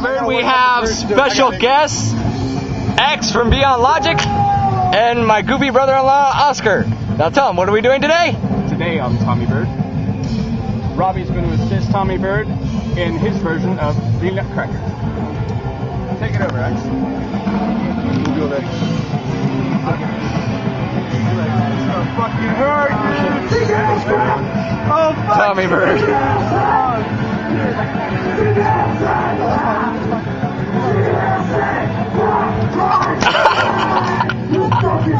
Bird, we have special guests, X from Beyond Logic, and my goofy brother-in-law, Oscar. Now tell him, what are we doing today? Today on Tommy Bird, Robbie's going to assist Tommy Bird in his version of the Nutcracker. Take it over, X. We'll do it. Fucking hurt, dude. Oh, fuck. Tommy Bird.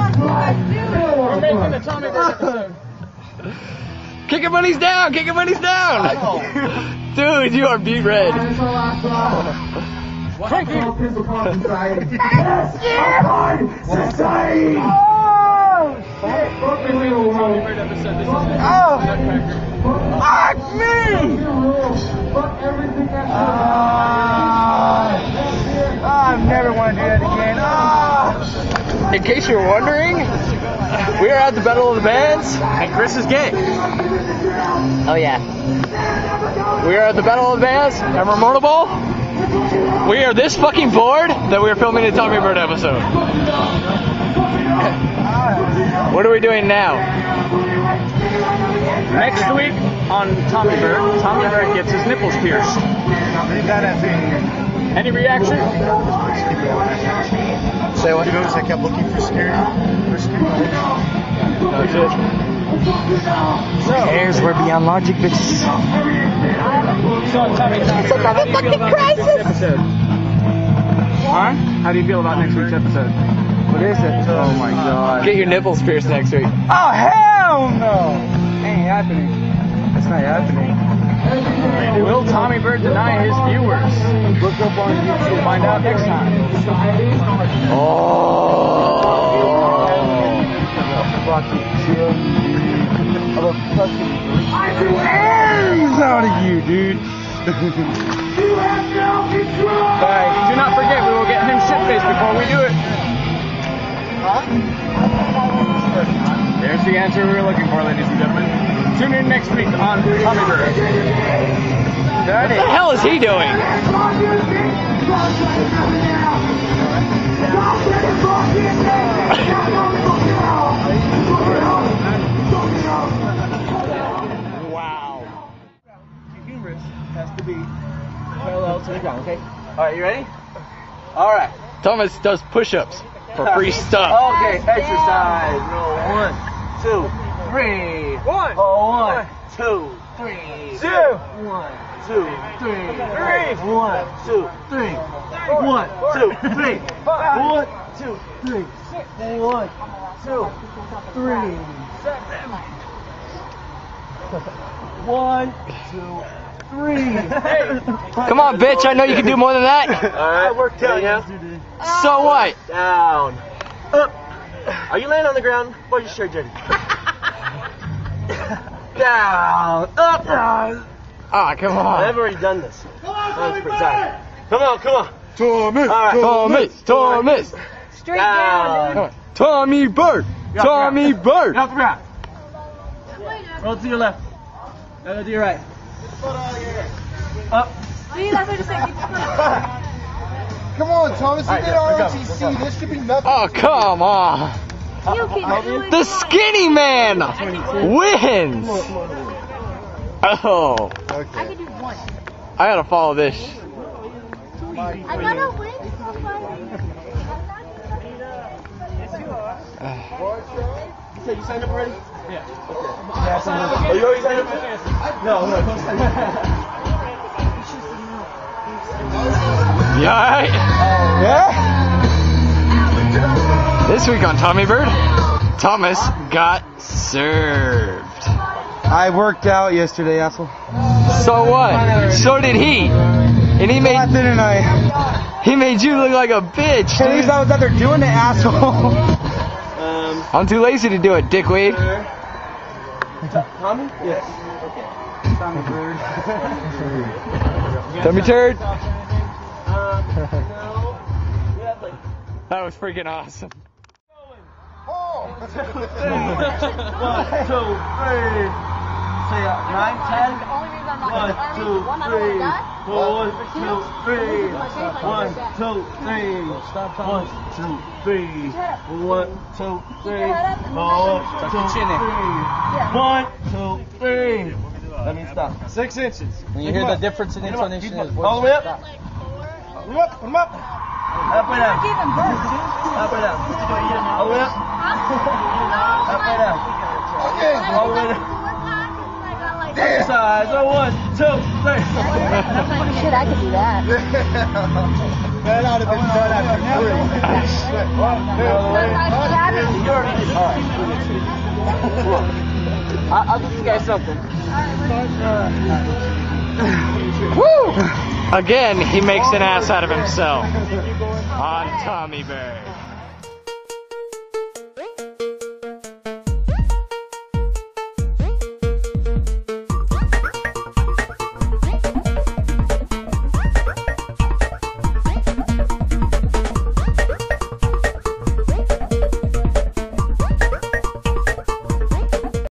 We're making the Tommy Bird episode. Kicking money's down! Kicking money's down! Dude, you are beat red. Thank you. Society! Oh, Fuck me! I never want to do that again. In case you're wondering, we are at the Battle of the Bands, and Chris is gay. Oh yeah. We are at the Battle of the Bands, and Ramona Ball. We are this fucking bored that we are filming a Tommy Bird episode. What are we doing now? next week on Tommy Bird gets his nipples pierced. Any reaction? Say what? You notice I kept looking for security? That's it. Who cares? We're Beyond Logic, bitches. So, Tommy, how do you feel about next week's episode? Huh? How do you feel about next week's episode? What is it? Oh my god. Get your nipples pierced next week. Oh hell no! Ain't happening. That's not happening. Will Tommy Bird deny his viewers? Look up on YouTube. We'll find out next time. Oh. Hands out of you, dude. Bye. Do not forget, we will get him shit-faced before we do it. There's the answer we were looking for, ladies and gentlemen. Tune in next week on Tommy Bird. What the hell is he doing? Wow. Humorous has to be parallel to the ground, okay? Alright, you ready? Alright. Thomas does push-ups for free stuff. Okay, exercise. Roll 1, 2, 3. 1, 2, 3. 2. 1, 2, 3. 1, 2, 3. 1, 2, 3. 1, 2, 3. 1, 2, 3. 1, 2, 3. Come on, bitch. I know you can do more than that. Alright, worked out, yeah. So what? Down. Up. Are you laying on the ground? Or you sure, Jenny? Down. Up. Ah, come on. I've already done this. That was pretty tired. Come on, come on. Thomas, Alright. Thomas. Straight down. Tommy Bird. Tommy Bird. Get off the ground. Roll to your left. Now go to your right. Up. See, that's what I just said. Keep going. Come on, Thomas, you Alright, did yeah, we're ROTC. going. This should be nothing. Oh, come on. You can do it. The skinny man wins. Oh, I can do one. I gotta follow this. I gotta win somebody. You signed up already? Yeah. Okay. Yeah, you already signed up? No. You alright? Yeah? This week on Tommy Bird, Thomas got served. I worked out yesterday, asshole. So what? So did he. And he made didn't I? he made you look like a bitch. At least I was out there doing it, asshole. I'm too lazy to do it, dickweed. Tommy? Yes. Tommy Bird. Tommy turd. No. We have like That was freaking awesome. 1, 2, 3. Say 9, 10. The only reason I'm not 1, 2, 3. 1, 2, 3. 1, 2, 3. 1, 2, 3. 1, 2, 3. 1, 2, 3. That means stop. 6 inches. When you hear the difference in intonation in his voice, all the way up. stop. Put him up. Put him up. Halfway down. Halfway down. All the way up. Halfway down. All the way down. Exercise. 1, 2, 3. Shit, I could do that. That ought to be done after 3. I'll give you guys something. Woo! Again, he makes an ass out of himself on Tommy Bird.